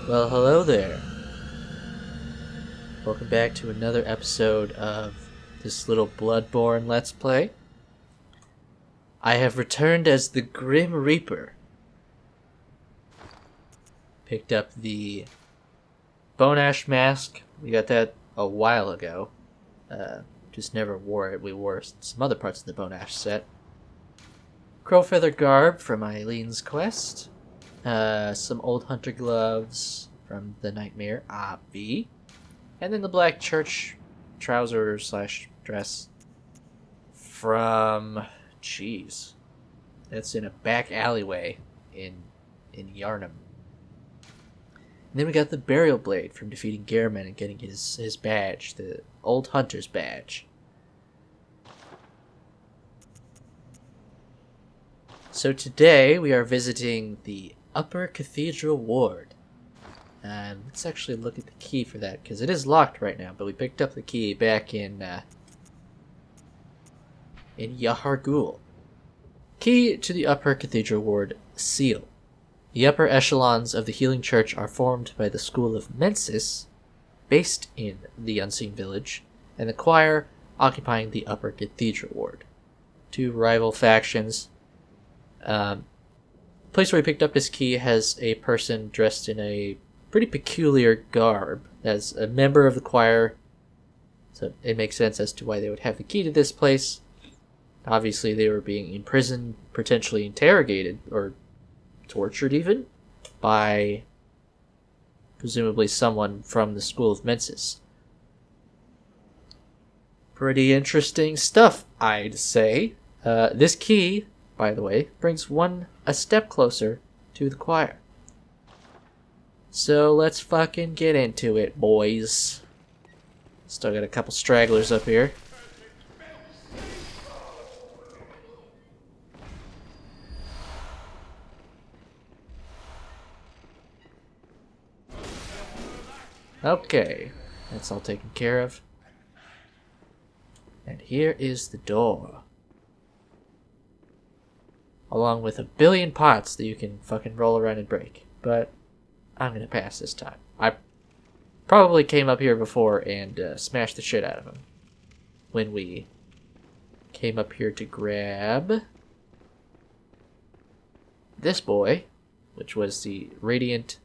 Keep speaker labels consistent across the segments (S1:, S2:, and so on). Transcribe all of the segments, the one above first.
S1: Well, hello there. Welcome back to another episode of this little Bloodborne Let's Play. I have returned as the Grim Reaper. Picked up the Bone Ash Mask. We got that a while ago. Just never wore it. We wore some other parts of the Bone Ash set. Crowfeather Garb from Eileen's Quest. Some old hunter gloves from the Nightmare Obby. And then the black church trousers / dress from... Jeez. That's in a back alleyway in Yarnum. And then we got the burial blade from defeating Gehrman and getting his badge, the old hunter's badge. So today we are visiting the Upper Cathedral Ward. And let's actually look at the key for that, because it is locked right now, but we picked up the key back in Yahar'gul. Key to the Upper Cathedral Ward seal. The upper echelons of the Healing Church are formed by the School of Mensis, based in the Unseen Village, and the choir occupying the Upper Cathedral Ward. Two rival factions. The place where we picked up this key has a person dressed in a pretty peculiar garb as a member of the choir, so it makes sense as to why they would have the key to this place. Obviously they were being imprisoned, potentially interrogated, or tortured even, by presumably someone from the School of Mensis. Pretty interesting stuff, I'd say. This key, by the way, brings one a step closer to the choir. So let's fucking get into it, boys. Still got a couple stragglers up here. Okay, that's all taken care of. And here is the door. Along with a billion pots that you can fucking roll around and break. But I'm gonna pass this time. I probably came up here before and smashed the shit out of him when we came up here to grab this boy, which was the Radiant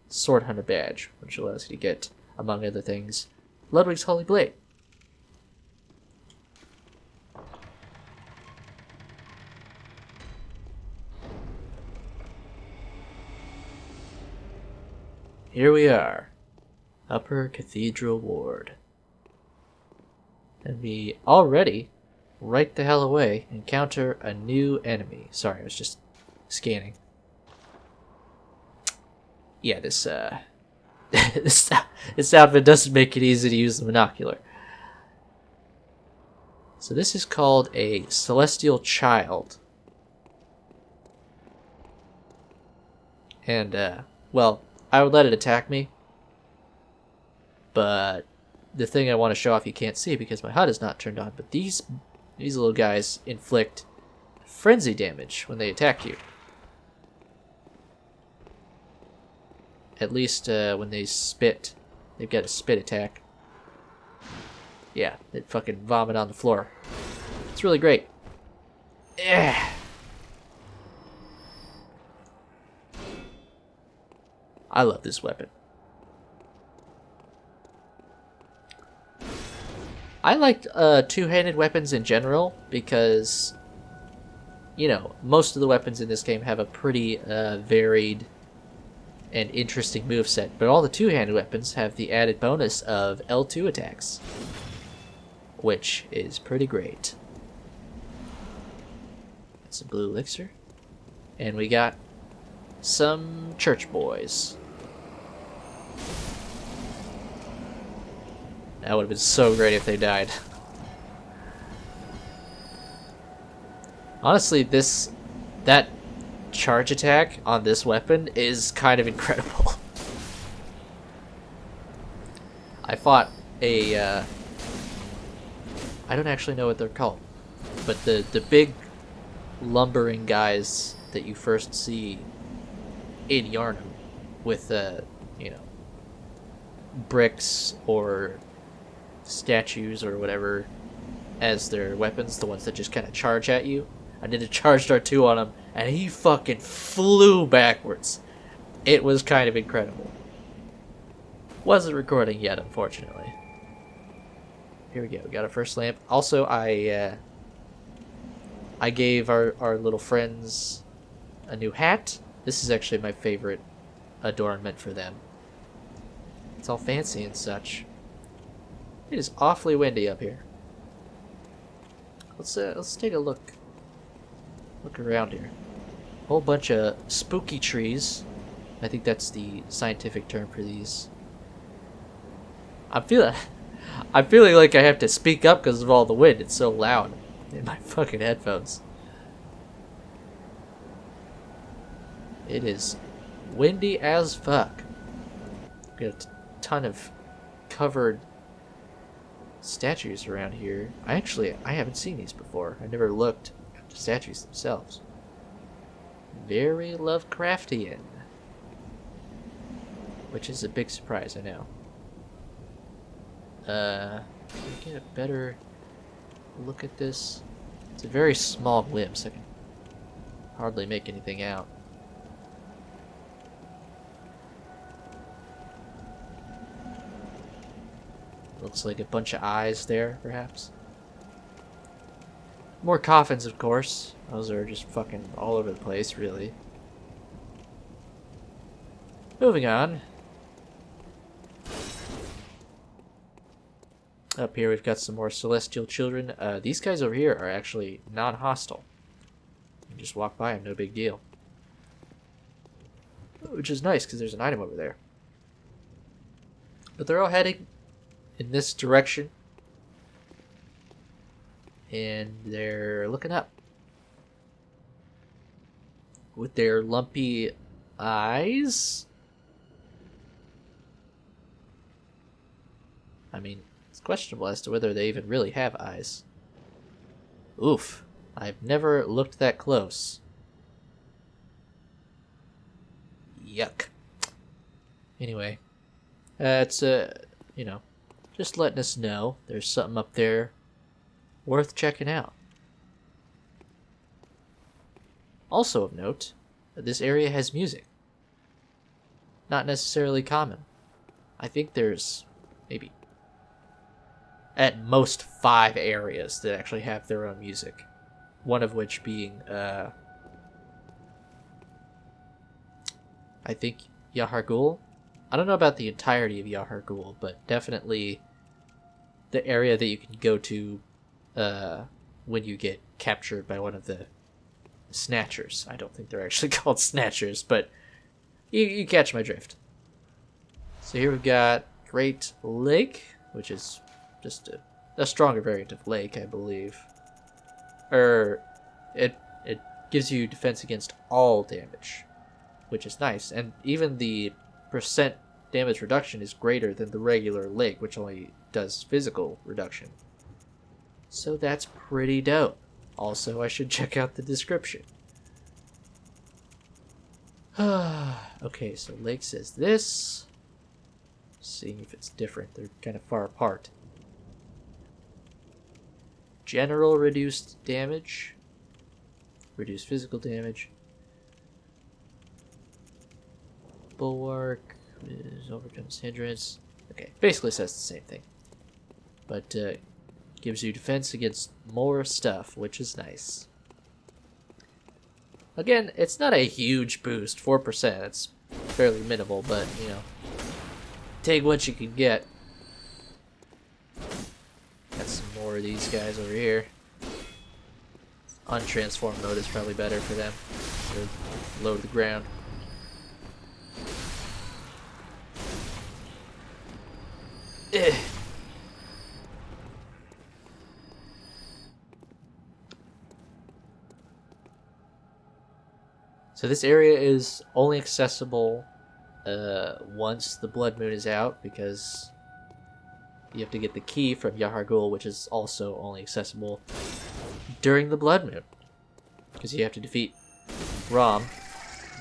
S1: Sword Hunter badge, which allows you to get, among other things, Ludwig's Holy Blade. Here we are, Upper Cathedral Ward. And we already, right the hell away, encounter a new enemy. Sorry, I was just scanning. Yeah, this outfit doesn't make it easy to use the monocular. So this is called a Celestial Child. And, well, I would let it attack me, but the thing I want to show off you can't see because my HUD is not turned on, but these little guys inflict frenzy damage when they attack you. At least when they spit. They've got a spit attack. Yeah, they fucking vomit on the floor. It's really great. Yeah. I love this weapon. I like two-handed weapons in general because, you know, most of the weapons in this game have a pretty varied and interesting moveset, but all the two-handed weapons have the added bonus of L2 attacks, which is pretty great. That's some blue elixir. And we got some church boys. That would have been so great if they died. Honestly, that charge attack on this weapon is kind of incredible. I fought a I don't actually know what they're called, but the big lumbering guys that you first see in Yarnum with you know, bricks or statues or whatever as their weapons, the ones that just kind of charge at you. I did a charged R2 on him, and he fucking flew backwards. It was kind of incredible. Wasn't recording yet, unfortunately. Here we go. We got our first lamp. Also, I gave our little friends a new hat. This is actually my favorite adornment for them. It's all fancy and such. It is awfully windy up here. Let's take a look. Look around here. A whole bunch of spooky trees. I think that's the scientific term for these. I'm feeling like I have to speak up because of all the wind. It's so loud in my fucking headphones. It is windy as fuck. Got a ton of covered statues around here. I haven't seen these before. I never looked at the statues themselves. Very Lovecraftian. Which is a big surprise, I know. Can we get a better look at this? It's a very small glimpse. I can hardly make anything out. Looks like a bunch of eyes there, perhaps. More coffins, of course. Those are just fucking all over the place, really. Moving on. Up here we've got some more celestial children. These guys over here are actually non-hostile. You just walk by them, no big deal. Which is nice, because there's an item over there. But they're all heading in this direction. And they're looking up. With their lumpy eyes. I mean, it's questionable as to whether they even really have eyes. Oof. I've never looked that close. Yuck. Anyway. It's, you know, just letting us know there's something up there worth checking out. Also of note, this area has music. Not necessarily common. I think there's maybe at most 5 areas that actually have their own music. One of which being, I think Yahar'gul. I don't know about the entirety of Yahar'gul, but definitely the area that you can go to when you get captured by one of the snatchers. I don't think they're actually called snatchers, but you catch my drift. So here we've got Great Lake, which is just a stronger variant of Lake, I believe. It gives you defense against all damage, which is nice. And even the percent damage reduction is greater than the regular Lake, which only does physical reduction. So that's pretty dope. Also, I should check out the description. Okay, so Lake says this. Seeing if it's different. They're kind of far apart. General reduced damage. Reduced physical damage. Bulwark. Overcomes hindrance. Okay, basically says the same thing. But gives you defense against more stuff, which is nice. Again, it's not a huge boost. 4%. It's fairly minimal, but, you know, take what you can get. Got some more of these guys over here. Untransformed mode is probably better for them. They're low to the ground. So this area is only accessible once the blood moon is out, because you have to get the key from Yahar'gul, which is also only accessible during the blood moon, because you have to defeat Rom,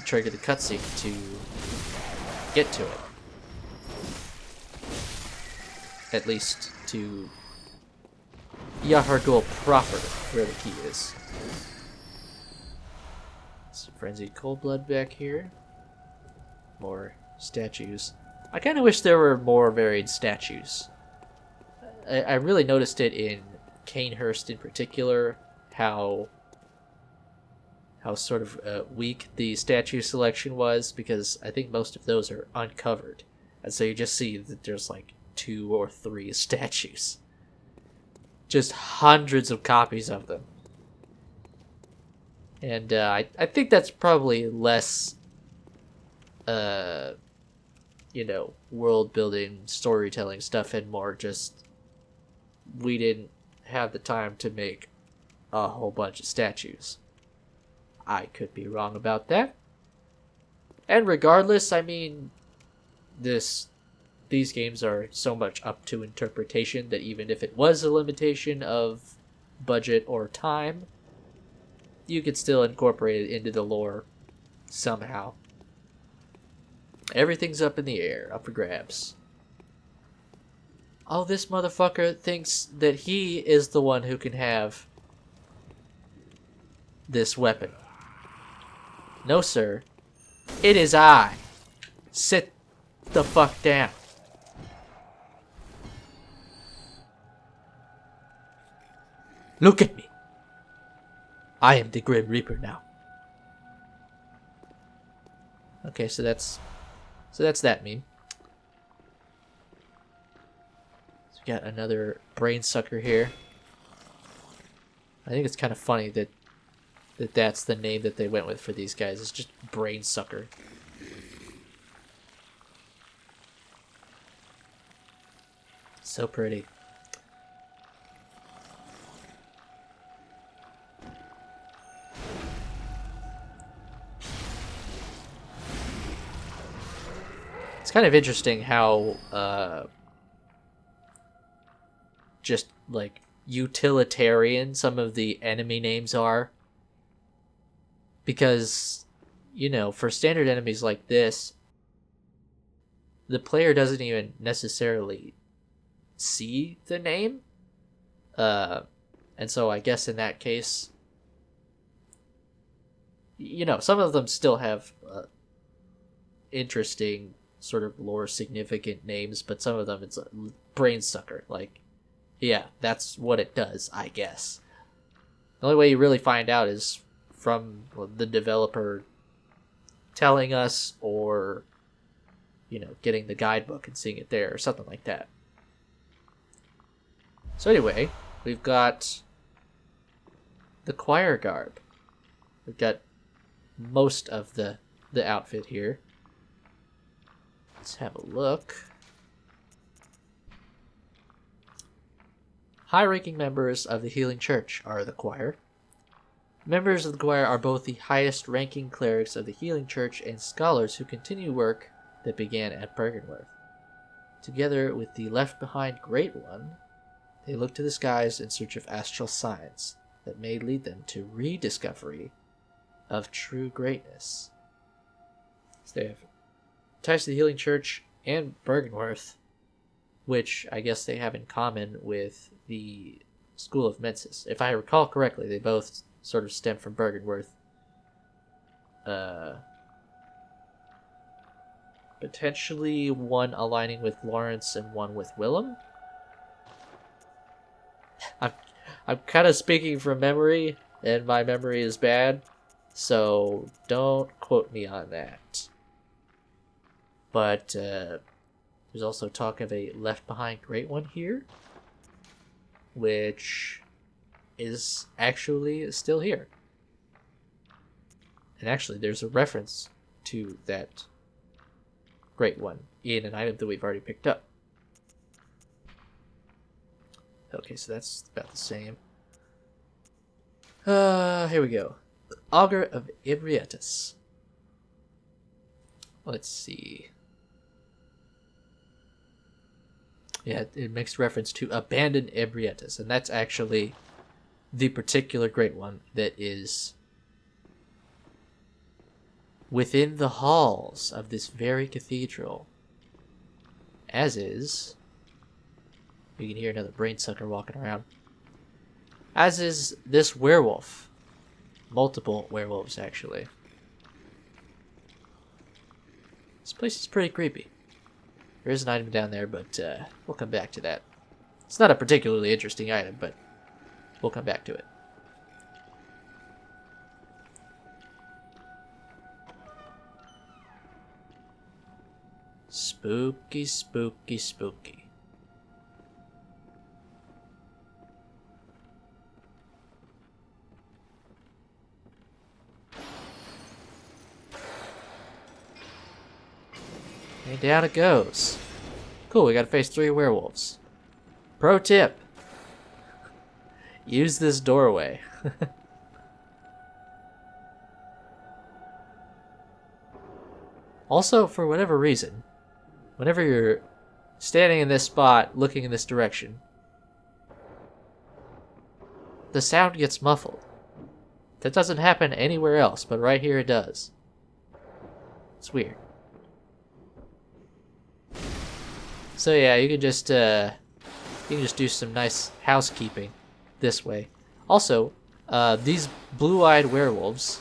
S1: trigger the cutscene to get to it. at least to Yahar'gul proper, where the key is. Some frenzied cold blood back here. More statues. I kind of wish there were more varied statues. I really noticed it in Canehurst in particular, how sort of weak the statue selection was, because I think most of those are uncovered. And so you just see that there's like 2 or 3 statues. Just hundreds of copies of them. And I think that's probably less, world building, storytelling stuff, and more just we didn't have the time to make a whole bunch of statues. I could be wrong about that. And regardless, I mean, these games are so much up to interpretation that even if it was a limitation of budget or time, you could still incorporate it into the lore somehow. Everything's up in the air, up for grabs. Oh, this motherfucker thinks that he is the one who can have this weapon. No, sir. It is I. Sit the fuck down. Look at me. I am the Grim Reaper now. Okay, so that's that meme. So we got another brain sucker here. I think it's kind of funny that that's the name that they went with for these guys. It's just brain sucker. So pretty. It's kind of interesting how just like utilitarian some of the enemy names are. Because, for standard enemies like this, the player doesn't even necessarily see the name. And so I guess in that case, some of them still have interesting sort of lore significant names, but some of them it's a brain sucker. Like, yeah, that's what it does, I guess. The only way you really find out is from the developer telling us, or getting the guidebook and seeing it there, or something like that. So anyway, we've got the choir garb. We've got most of the outfit here. Let's have a look. High-ranking members of the Healing Church are the choir. Members of the choir are both the highest-ranking clerics of the Healing Church and scholars who continue work that began at Bergenworth. Together with the left-behind Great One, they look to the skies in search of astral signs that may lead them to rediscovery of true greatness. So they have ties to the Healing Church and Bergenworth, which I guess they have in common with the School of Mensis. If I recall correctly, they both sort of stem from Bergenworth. Potentially one aligning with Lawrence and one with Willem. I'm kind of speaking from memory, and my memory is bad, so don't quote me on that. But there's also talk of a Left Behind Great One here, which is actually still here. And actually, there's a reference to that Great One in an item that we've already picked up. Okay, so that's about the same. Here we go. The Augur of Ibrietus. Let's see. Yeah, it makes reference to abandoned Ibrietus, and that's actually the particular Great One that is within the halls of this very cathedral, as is You can hear another brain sucker walking around. As is this werewolf. Multiple werewolves, actually. This place is pretty creepy. There is an item down there, but we'll come back to that. It's not a particularly interesting item, but we'll come back to it. Spooky, spooky, spooky. And down it goes. Cool, we gotta face 3 werewolves. Pro tip. Use this doorway. Also, for whatever reason, whenever you're standing in this spot, looking in this direction, the sound gets muffled. That doesn't happen anywhere else, but right here it does. It's weird. So yeah, you can just do some nice housekeeping this way. Also, these blue-eyed werewolves,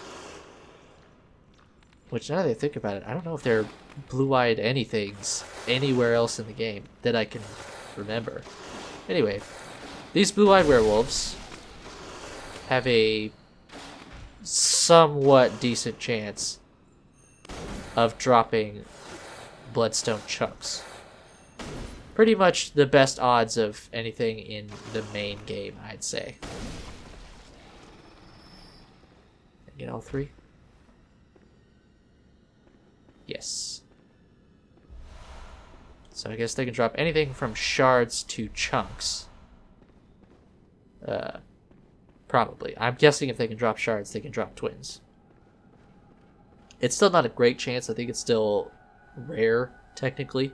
S1: which now that I think about it, I don't know if they're blue-eyed anythings anywhere else in the game that I can remember. Anyway, these blue-eyed werewolves have a somewhat decent chance of dropping bloodstone chunks. Pretty much the best odds of anything in the main game, I'd say. Get all 3? Yes. So I guess they can drop anything from shards to chunks. Probably. I'm guessing if they can drop shards, they can drop twins. It's still not a great chance. I think it's still rare, technically.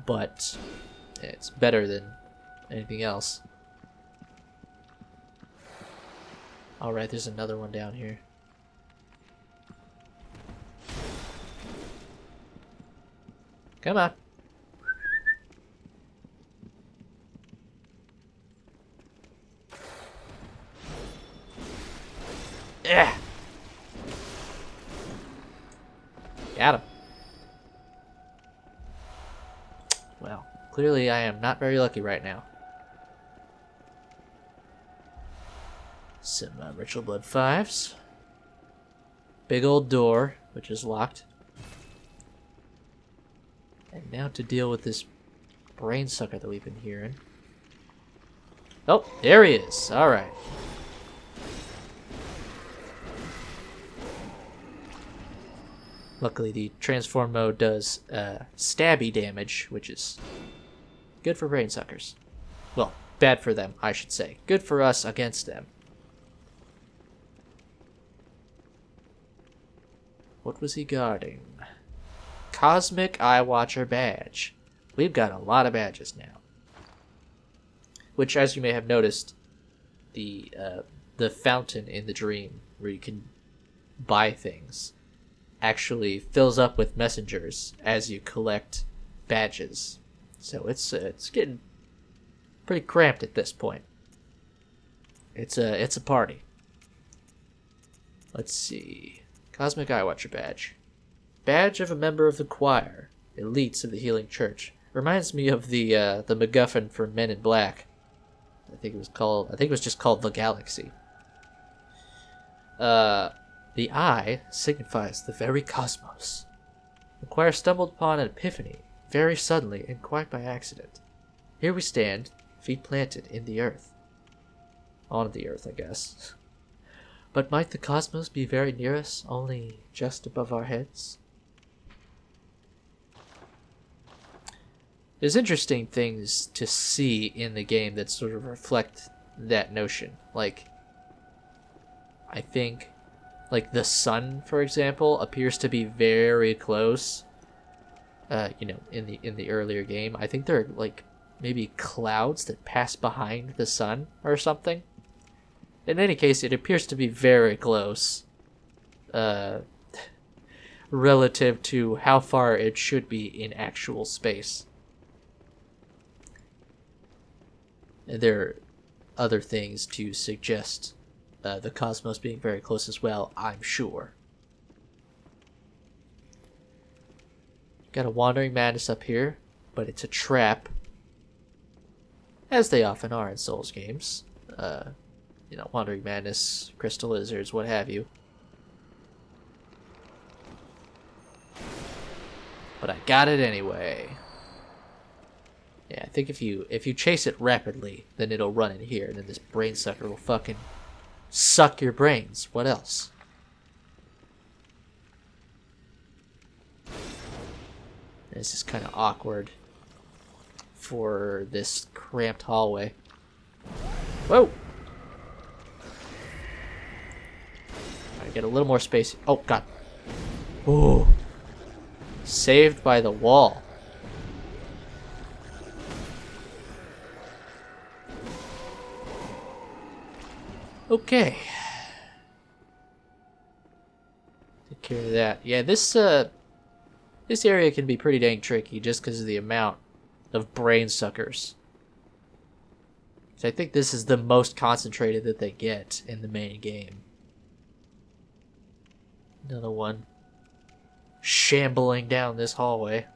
S1: But it's better than anything else. Alright, there's another one down here. Come on. Yeah. Got him. Well, clearly I am not very lucky right now. Some ritual blood 5s. Big old door, which is locked. And now to deal with this brain sucker that we've been hearing. Oh, there he is. Alright. Luckily, the transform mode does stabby damage, which is good for brain suckers. Well, bad for them, I should say. Good for us against them. What was he guarding? Cosmic Eye Watcher badge. We've got a lot of badges now. Which, as you may have noticed, the fountain in the dream where you can buy things actually fills up with messengers as you collect badges. So it's getting pretty cramped at this point. It's a party. Let's see. Cosmic Eye Watcher badge. Badge of a member of the choir. Elites of the Healing Church. Reminds me of the MacGuffin for Men in Black. I think it was just called the Galaxy. The eye signifies the very cosmos. The choir stumbled upon an epiphany, very suddenly and quite by accident. Here we stand, feet planted in the earth. On the earth, I guess. But might the cosmos be very near us, only just above our heads? There's interesting things to see in the game that sort of reflect that notion. Like, I think, like the sun, for example, appears to be very close. In the earlier game, I think there are like maybe clouds that pass behind the sun or something. In any case, it appears to be very close, relative to how far it should be in actual space. And there are other things to suggest the cosmos being very close as well, I'm sure. Got a Wandering Madness up here, but it's a trap. As they often are in Souls games. Wandering Madness, Crystal Lizards, what have you. But I got it anyway. Yeah, I think if you chase it rapidly, then it'll run in here, and then this brain sucker will fucking suck your brains. What else? This is kind of awkward for this cramped hallway. Whoa! I get a little more space. Oh, God. Ooh. Saved by the wall. Okay. Take care of that. Yeah, this area can be pretty dang tricky just because of the amount of brain suckers. So I think this is the most concentrated that they get in the main game. Another one shambling down this hallway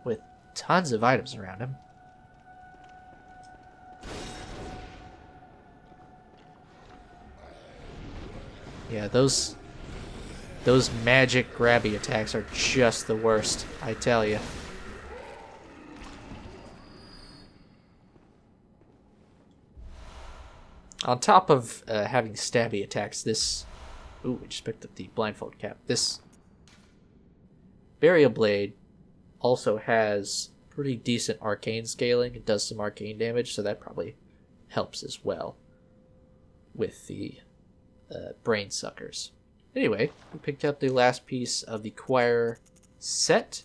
S1: with tons of items around him. Yeah, those magic grabby attacks are just the worst, I tell you. On top of having stabby attacks, this... Ooh, we just picked up the blindfold cap. This Burial Blade also has pretty decent arcane scaling. It does some arcane damage, so that probably helps as well with the brain suckers. Anyway, we picked up the last piece of the choir set.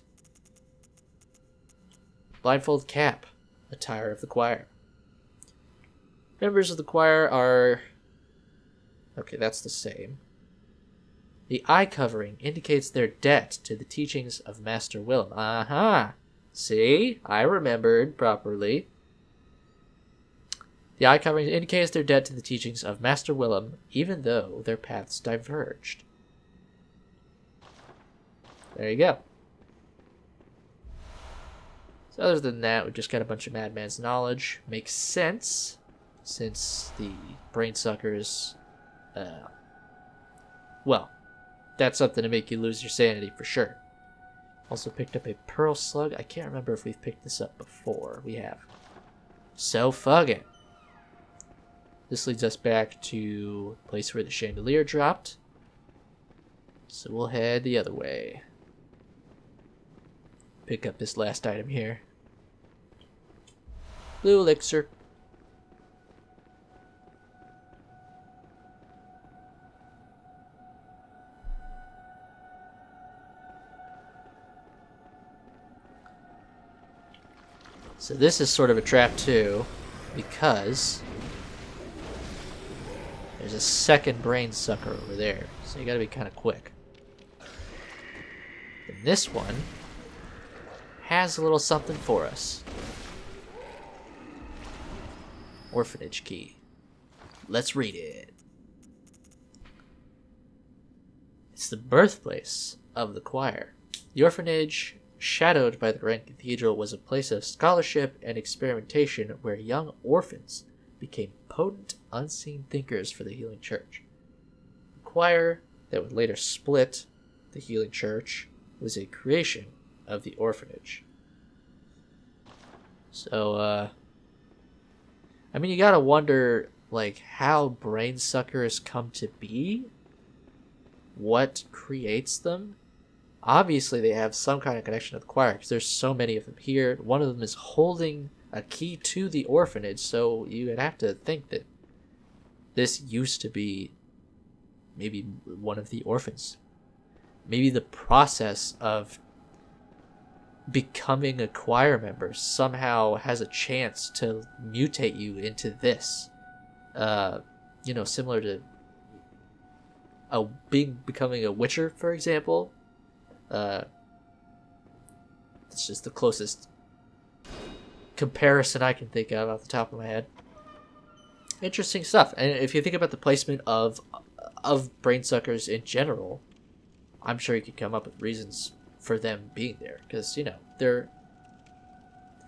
S1: Blindfold cap, attire of the choir. Members of the choir are... Okay, that's the same. The eye covering indicates their debt to the teachings of Master Willem. Aha! See? I remembered properly. The eye covering indicates their debt to the teachings of Master Willem, even though their paths diverged. There you go. So other than that, we've just got a bunch of Madman's knowledge. Makes sense, since the brain suckers... well, that's something to make you lose your sanity for sure. Also picked up a pearl slug. I can't remember if we've picked this up before. We have. So fuck it. This leads us back to the place where the chandelier dropped. So we'll head the other way. Pick up this last item here. Blue elixir. So this is sort of a trap too, because there's a second brain sucker over there, so you gotta be kind of quick. And this one has a little something for us. Orphanage key. Let's read it. It's the birthplace of the choir. The orphanage, shadowed by the Grand Cathedral, was a place of scholarship and experimentation where young orphans became potent, unseen thinkers for the Healing Church. The choir that would later split the Healing Church was a creation of the orphanage. So, I mean, you gotta wonder, like, how brain suckers come to be? What creates them? Obviously, they have some kind of connection to the choir, because there's so many of them here. One of them is holding a key to the orphanage, so you would have to think that this used to be maybe one of the orphans. Maybe the process of becoming a choir member somehow has a chance to mutate you into this. Similar to becoming a witcher, for example. It's just the closest comparison I can think of off the top of my head. interesting stuff. And if you think about the placement of brain suckers in general, I'm sure you could come up with reasons for them being there. Because, you know, there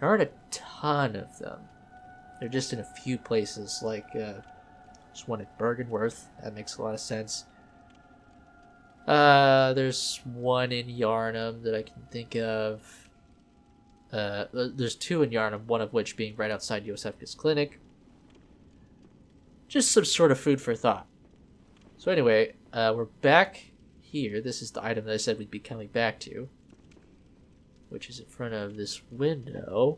S1: aren't a ton of them. They're just in a few places, like there's one at Bergenworth. That makes a lot of sense. There's one in Yarnum that I can think of. There's two in Yarnum, one of which being right outside Yosefka's clinic. Just some sort of food for thought. So anyway, we're back here. This is the item that I said we'd be coming back to, which is in front of this window,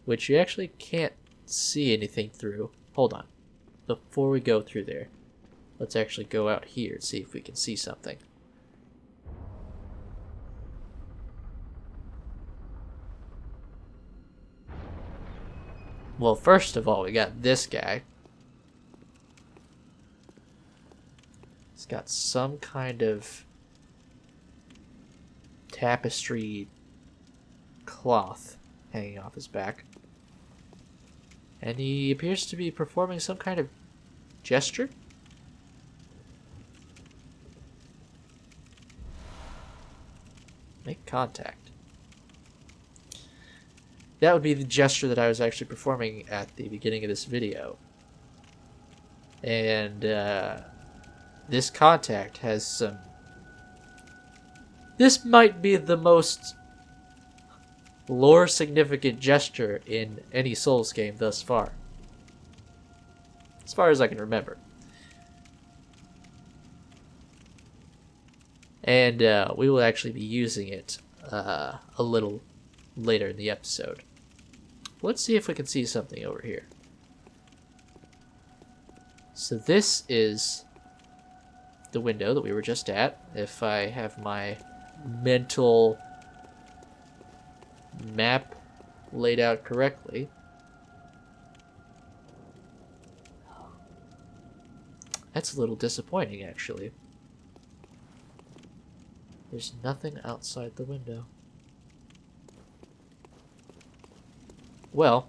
S1: which you actually can't see anything through. Hold on. Before we go through there, let's actually go out here and see if we can see something. Well, first of all, we got this guy. He's got some kind of tapestry cloth hanging off his back. And he appears to be performing some kind of gesture. Make contact. That would be the gesture that I was actually performing at the beginning of this video. And this contact has some... This might be the most lore significant gesture in any Souls game thus far. As far as I can remember. And we will actually be using it a little later in the episode. Let's see if we can see something over here. So this is the window that we were just at. If I have my mental map laid out correctly. That's a little disappointing, actually. There's nothing outside the window. Well,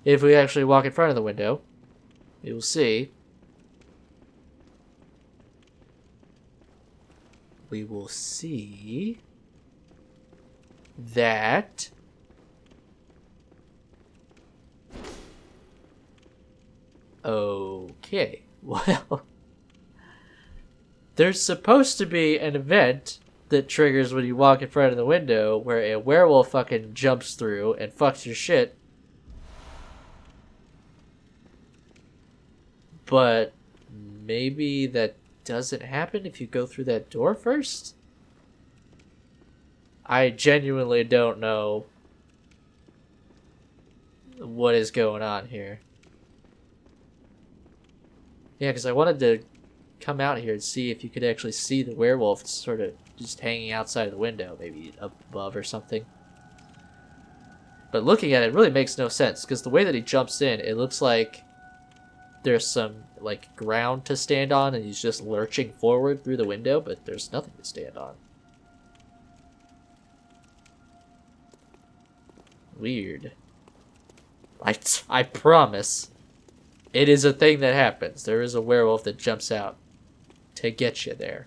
S1: if we actually walk in front of the window, we will see. We will see that okay, well, there's supposed to be an event that triggers when you walk in front of the window where a werewolf fucking jumps through and fucks your shit. But maybe that doesn't happen if you go through that door first? I genuinely don't know what is going on here. Yeah, because I wanted to come out here and see if you could actually see the werewolf sort of just hanging outside of the window, maybe up above or something. But looking at it really makes no sense, because the way that he jumps in, it looks like there's some like ground to stand on and he's just lurching forward through the window, but there's nothing to stand on. Weird. I promise it is a thing that happens. There is a werewolf that jumps out to get you there.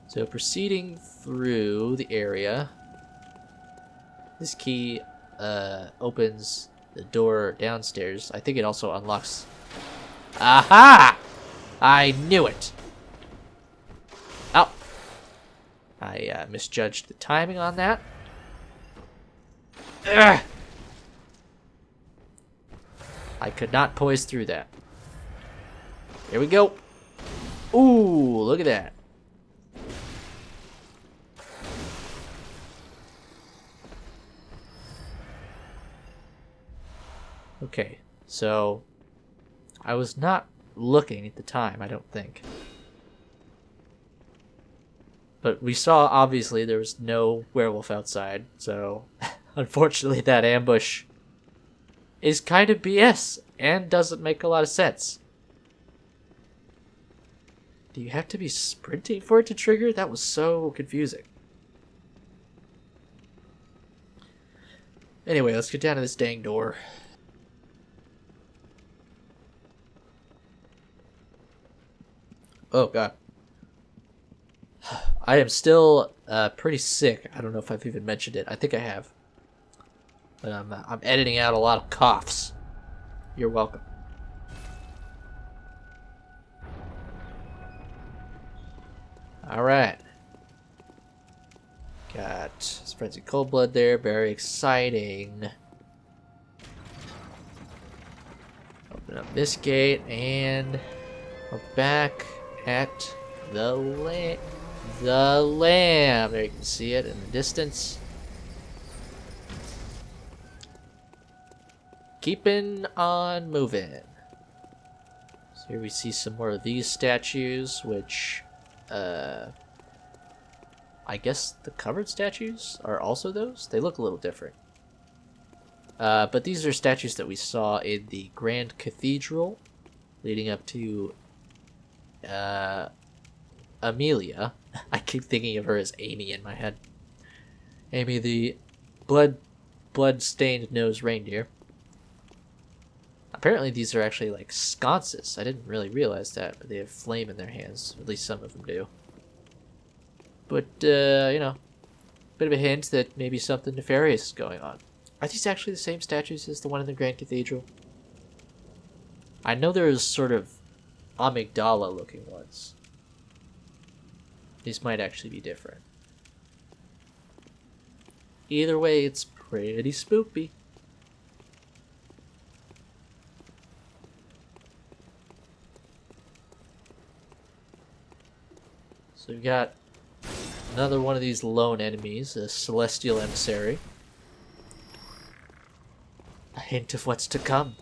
S1: So proceeding through the area, this key opens the door downstairs. I think it also unlocks... Aha! I knew it! Oh! I misjudged the timing on that. Ugh! I could not poise through that. Here we go. Ooh, look at that. Okay, so I was not looking at the time, I don't think. But we saw, obviously, there was no werewolf outside, so unfortunately that ambush is kind of BS and doesn't make a lot of sense. Do you have to be sprinting for it to trigger? That was so confusing. Anyway, let's get down to this dang door. Oh, God. I am still pretty sick. I don't know if I've even mentioned it. I think I have. But I'm editing out a lot of coughs. You're welcome. Alright. Got Frenzy Cold Blood there. Very exciting. Open up this gate and we're back at the lamb. There you can see it in the distance. Keeping on moving. So here we see some more of these statues, which I guess the covered statues are also those? They look a little different. But these are statues that we saw in the Grand Cathedral leading up to Amelia. I keep thinking of her as Amy in my head. Amy the blood-stained nose reindeer. Apparently these are actually like sconces. I didn't really realize that, but they have flame in their hands. At least some of them do. But, you know, bit of a hint that maybe something nefarious is going on. Are these actually the same statues as the one in the Grand Cathedral? I know there's sort of amygdala-looking ones. These might actually be different. Either way, it's pretty spoopy. So we've got another one of these lone enemies, a celestial emissary. A hint of what's to come.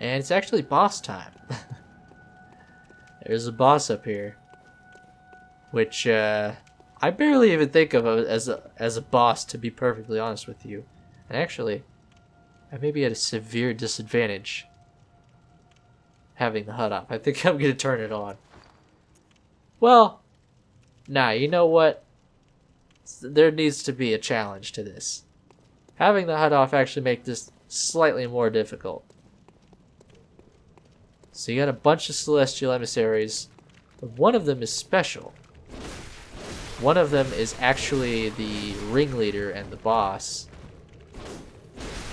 S1: And it's actually boss time. There's a boss up here, which I barely even think of as a boss, to be perfectly honest with you. And actually, I may be at a severe disadvantage having the HUD off. I think I'm gonna turn it on. Well, nah, you know what? There needs to be a challenge to this. Having the HUD off actually makes this slightly more difficult. So you got a bunch of celestial emissaries. One of them is special. One of them is actually the ringleader and the boss.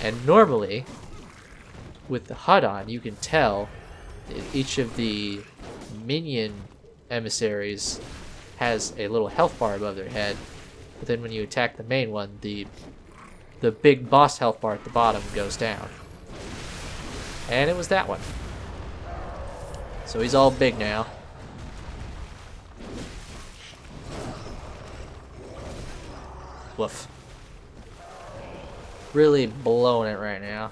S1: And normally, with the HUD on, you can tell that each of the minion emissaries has a little health bar above their head. But then when you attack the main one, the big boss health bar at the bottom goes down. And it was that one. So he's all big now. Woof. Really blowing it right now.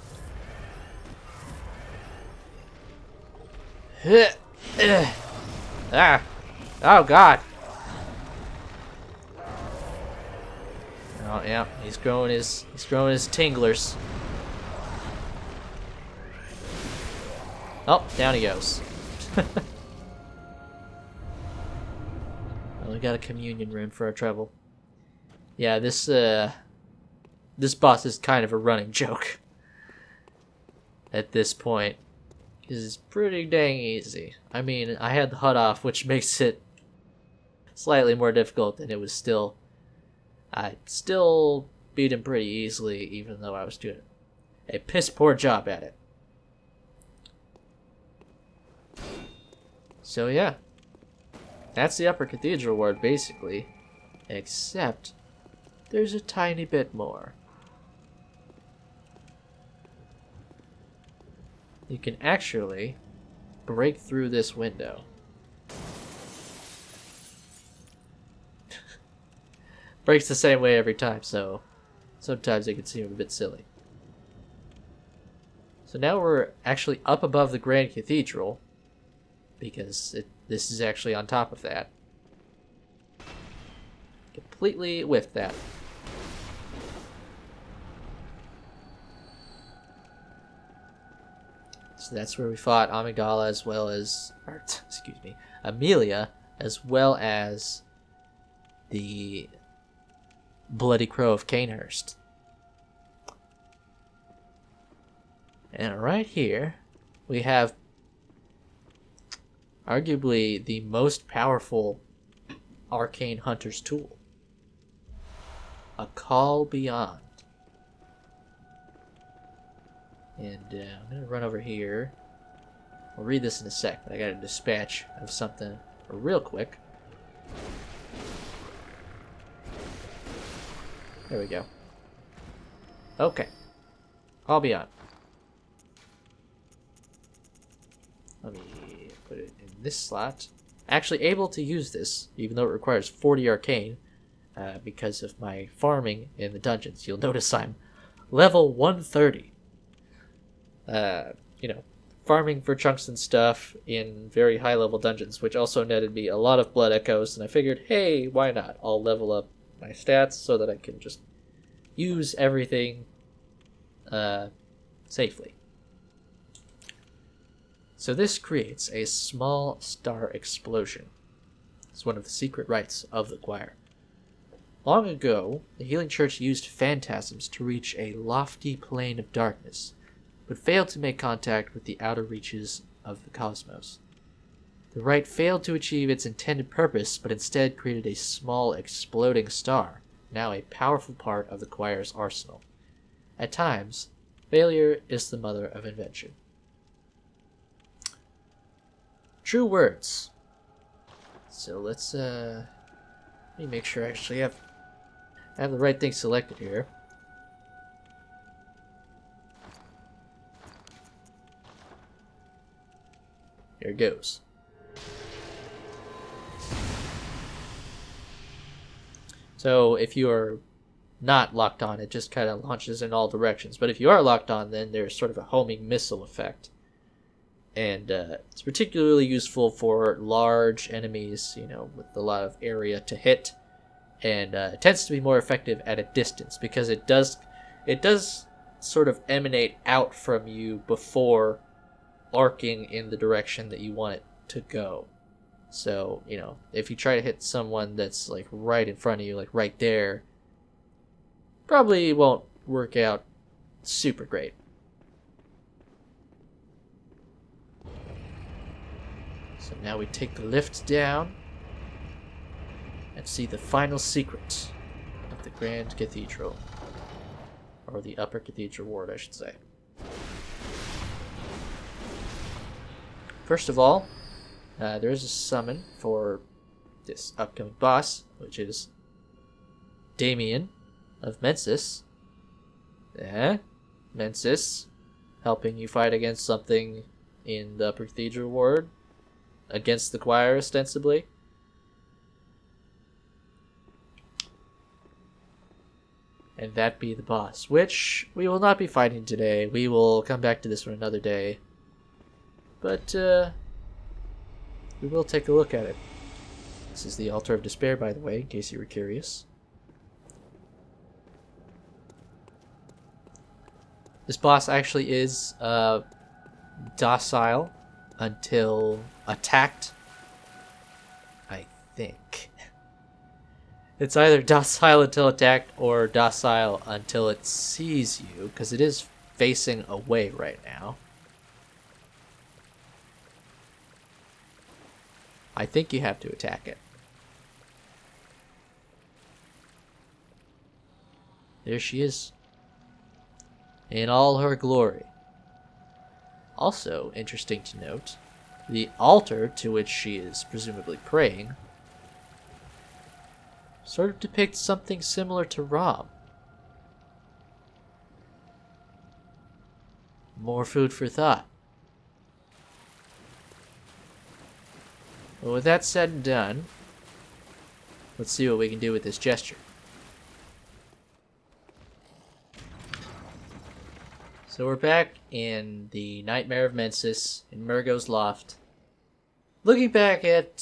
S1: Ah! Oh God! Oh yeah, he's growing his tinglers. Oh, down he goes. Well, we got a communion rune for our trouble. Yeah, this boss is kind of a running joke at this point. It's pretty dang easy. I mean, I had the HUD off, which makes it slightly more difficult, and I still beat him pretty easily, even though I was doing a piss poor job at it. So yeah, that's the Upper Cathedral Ward basically, except there's a tiny bit more. You can actually break through this window. Breaks the same way every time, so sometimes it can seem a bit silly. So now we're actually up above the Grand Cathedral, because this is actually on top of that. Completely whiffed that. So that's where we fought Amygdala as well as, excuse me, Amelia as well as the Bloody Crow of Canehurst. And right here, we have arguably the most powerful arcane hunter's tool. A Call Beyond. And I'm going to run over here. I'll read this in a sec, but I got a dispatch of something real quick. There we go. Okay. Call Beyond. Let me put it in this slot. Actually able to use this, even though it requires 40 arcane, because of my farming in the dungeons. You'll notice I'm level 130. Farming for chunks and stuff in very high level dungeons, which also netted me a lot of blood echoes, and I figured, hey, why not? I'll level up my stats so that I can just use everything safely. So this creates a small star explosion. It's one of the secret rites of the choir. Long ago, the Healing Church used phantasms to reach a lofty plane of darkness, but failed to make contact with the outer reaches of the cosmos. The rite failed to achieve its intended purpose, but instead created a small exploding star, now a powerful part of the choir's arsenal. At times, failure is the mother of invention. True words. So let's let me make sure I actually have the right thing selected here. Here it goes. So if you are not locked on, it just kind of launches in all directions. But if you are locked on, then there's sort of a homing missile effect. And it's particularly useful for large enemies, with a lot of area to hit. And it tends to be more effective at a distance because it does sort of emanate out from you before arcing in the direction that you want it to go. So, if you try to hit someone that's like right in front of you, like right there, probably won't work out super great. So now we take the lift down and see the final secret of the Grand Cathedral. Or the Upper Cathedral Ward, I should say. First of all, there is a summon for this upcoming boss, which is Damien of Mensis. Mensis, helping you fight against something in the Upper Cathedral Ward, against the choir, ostensibly. And that be the boss, which we will not be fighting today. We will come back to this one another day. But, we will take a look at it. This is the Altar of Despair, by the way, in case you were curious. This boss actually is docile until attacked, I think. It's either docile until attacked or docile until it sees you, because it is facing away right now. I think you have to attack it. There she is, in all her glory. Also, interesting to note, the altar to which she is presumably praying sort of depicts something similar to Rom. More food for thought. Well, with that said and done, let's see what we can do with this gesture. So we're back in the Nightmare of Mensis in Murgo's Loft. Looking back at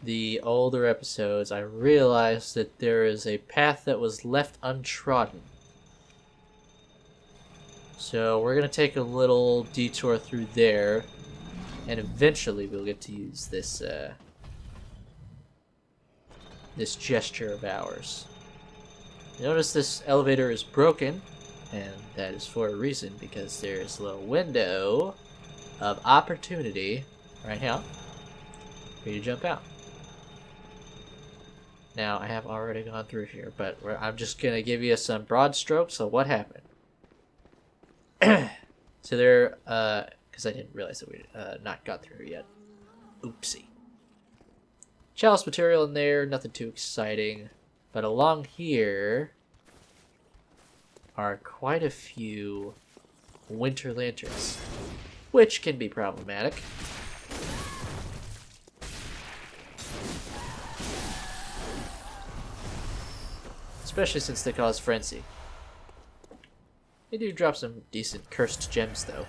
S1: the older episodes, I realized that there is a path that was left untrodden. So we're going to take a little detour through there And eventually we'll get to use this this gesture of ours. Notice this elevator is broken, and that is for a reason, because there's a little window of opportunity right here for you to jump out. Now, I have already gone through here, but I'm just going to give you some broad strokes of what happened. So there, because I didn't realize that we not got through yet. Oopsie. Chalice material in there, nothing too exciting. But along here are quite a few winter lanterns, which can be problematic. Especially since they cause frenzy. They do drop some decent cursed gems, though.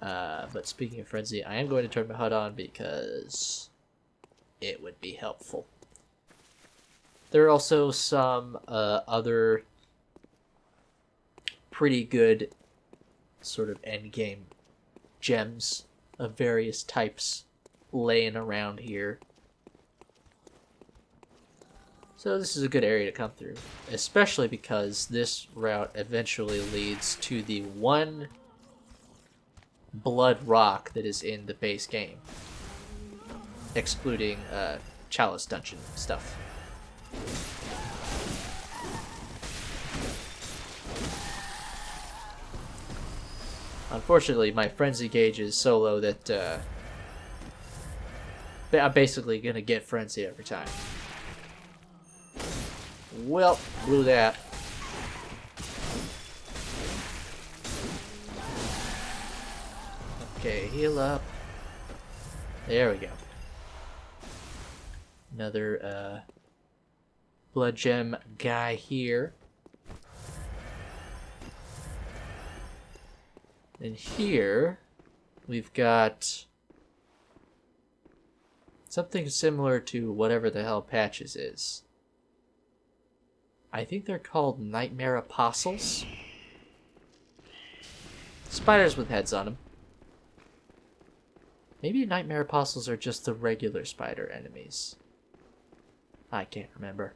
S1: But speaking of frenzy, I am going to turn my HUD on because it would be helpful. There are also some other pretty good sort of endgame gems of various types laying around here. So this is a good area to come through, especially because this route eventually leads to the one blood rock that is in the base game, excluding Chalice dungeon stuff. Unfortunately, my frenzy gauge is so low that I'm basically gonna get frenzy every time. Well, blew that. Okay, heal up. There we go. Another blood gem guy here. And here we've got something similar to whatever the hell Patches is. I think they're called Nightmare Apostles. Spiders with heads on them. Maybe Nightmare Apostles are just the regular spider enemies. I can't remember.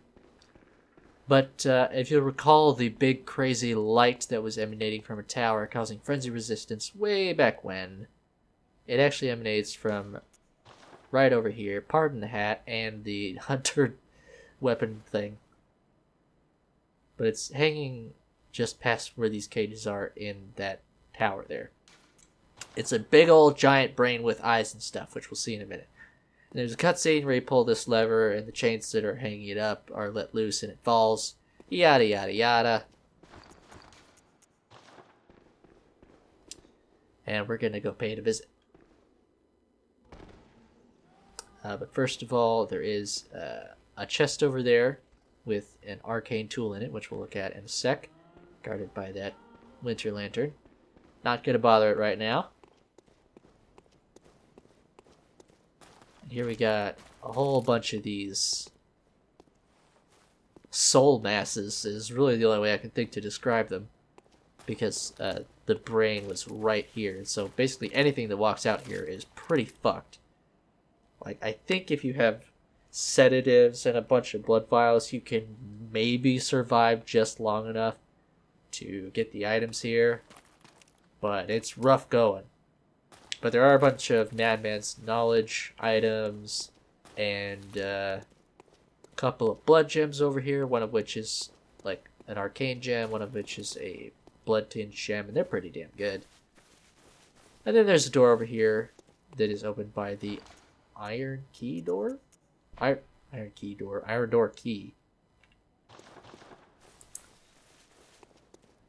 S1: But if you'll recall the big crazy light that was emanating from a tower causing frenzy resistance way back when, it actually emanates from right over here, pardon the hat, and the hunter weapon thing. But it's hanging just past where these cages are in that tower there. It's a big old giant brain with eyes and stuff, which we'll see in a minute. And there's a cutscene where you pull this lever and the chains that are hanging it up are let loose and it falls. Yada yada yada. And we're going to go pay it a visit. But first of all, there is a chest over there with an arcane tool in it, which we'll look at in a sec, guarded by that winter lantern. Not going to bother it right now. And here we got a whole bunch of these soul masses, is really the only way I can think to describe them, because the brain was right here. And so basically anything that walks out here is pretty fucked. Like, I think if you have sedatives and a bunch of blood vials, you can maybe survive just long enough to get the items here, but it's rough going. But there are a bunch of Madman's Knowledge items and a couple of blood gems over here, one of which is like an arcane gem, one of which is a blood tinged gem, and they're pretty damn good. And then there's a door over here that is opened by the iron key door? Iron door key.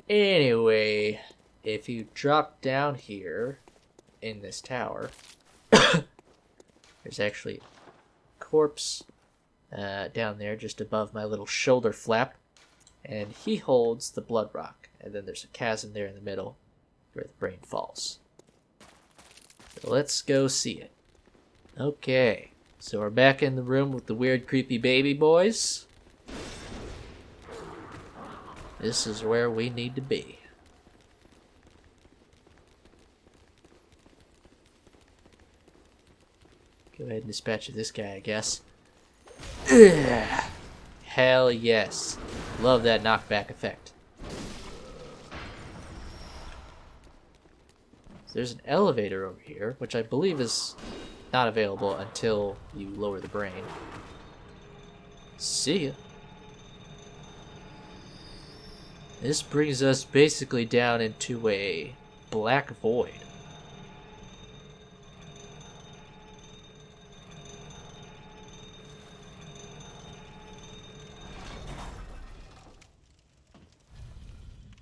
S1: Anyway, if you drop down here in this tower, there's actually a corpse down there just above my little shoulder flap, and he holds the blood rock, and then there's a chasm there in the middle where the brain falls. So let's go see it. Okay. So we're back in the room with the weird, creepy baby boys. This is where we need to be. Go ahead and dispatch of this guy, I guess. Ugh. Hell yes. Love that knockback effect. So there's an elevator over here, which I believe is not available until you lower the brain. See ya. This brings us basically down into a black void.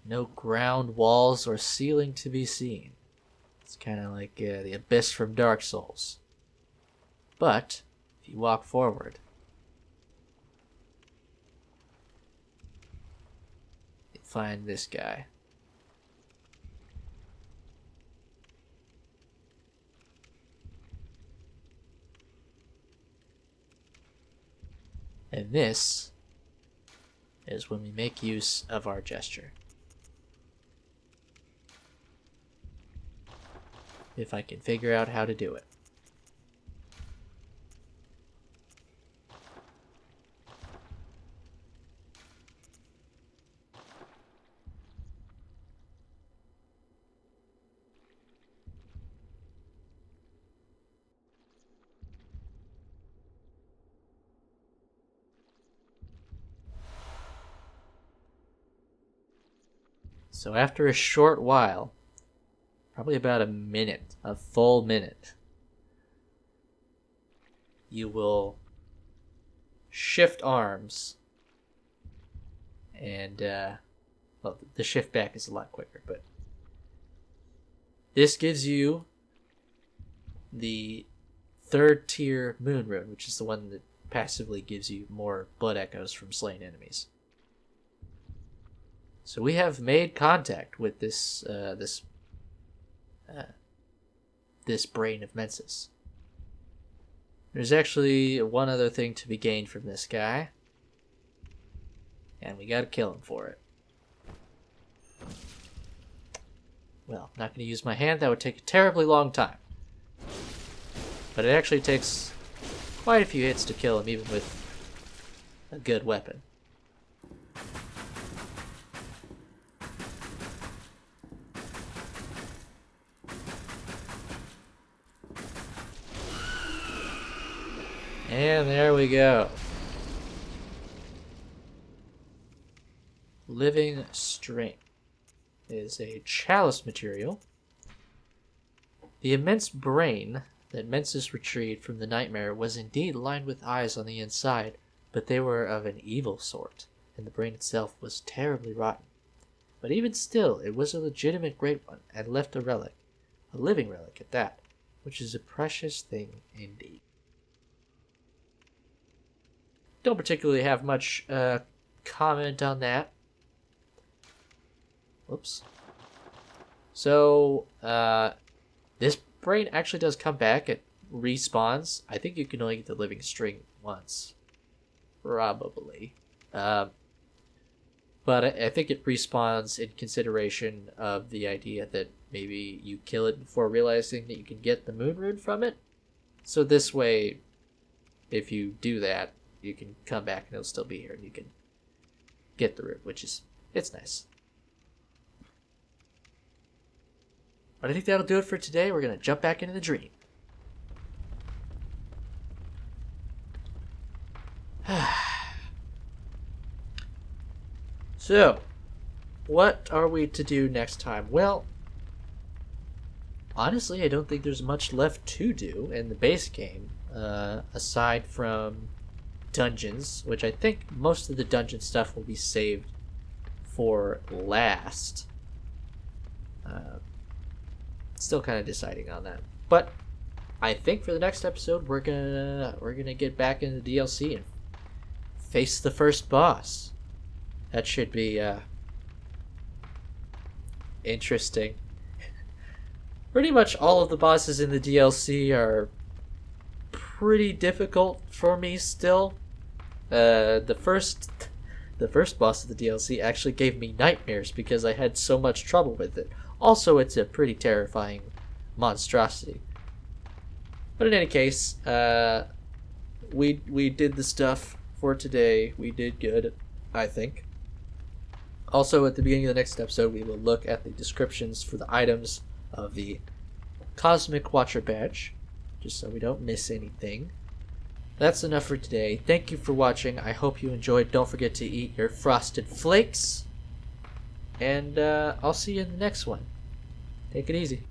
S1: No ground, walls, or ceiling to be seen. It's kind of like the abyss from Dark Souls. But, if you walk forward, you find this guy. And this is when we make use of our gesture. If I can figure out how to do it. So after a short while, probably about a minute, a full minute, you will shift arms, and well, the shift back is a lot quicker, but this gives you the third tier moon rune, which is the one that passively gives you more blood echoes from slain enemies. So we have made contact with this brain of Mensis. There's actually one other thing to be gained from this guy, and we gotta kill him for it. Well, I'm not gonna use my hand, that would take a terribly long time. But it actually takes quite a few hits to kill him, even with a good weapon. And there we go. Living Strength is a chalice material. The immense brain that Mensis retrieved from the nightmare was indeed lined with eyes on the inside, but they were of an evil sort, and the brain itself was terribly rotten. But even still, it was a legitimate great one, and left a relic, a living relic at that, which is a precious thing indeed. Don't particularly have much comment on that. Whoops. So, this brain actually does come back. It respawns. I think you can only get the living string once. Probably. But I think it respawns in consideration of the idea that maybe you kill it before realizing that you can get the moon rune from it. So this way, if you do that, you can come back and it'll still be here and you can get the rune, which is, it's nice. But I think that'll do it for today. We're going to jump back into the dream. So, what are we to do next time? Well, honestly, I don't think there's much left to do in the base game, aside from dungeons, which I think most of the dungeon stuff will be saved for last. Still kind of deciding on that, but I think for the next episode we're gonna get back into the DLC and face the first boss. That should be interesting. Pretty much all of the bosses in the DLC are pretty difficult for me still. The first boss of the DLC actually gave me nightmares because I had so much trouble with it. Also, it's a pretty terrifying monstrosity. But in any case, we did the stuff for today. We did good, I think. Also, at the beginning of the next episode, we will look at the descriptions for the items of the Cosmic Watcher badge, just so we don't miss anything. That's enough for today. Thank you for watching. I hope you enjoyed. Don't forget to eat your frosted flakes. And I'll see you in the next one. Take it easy.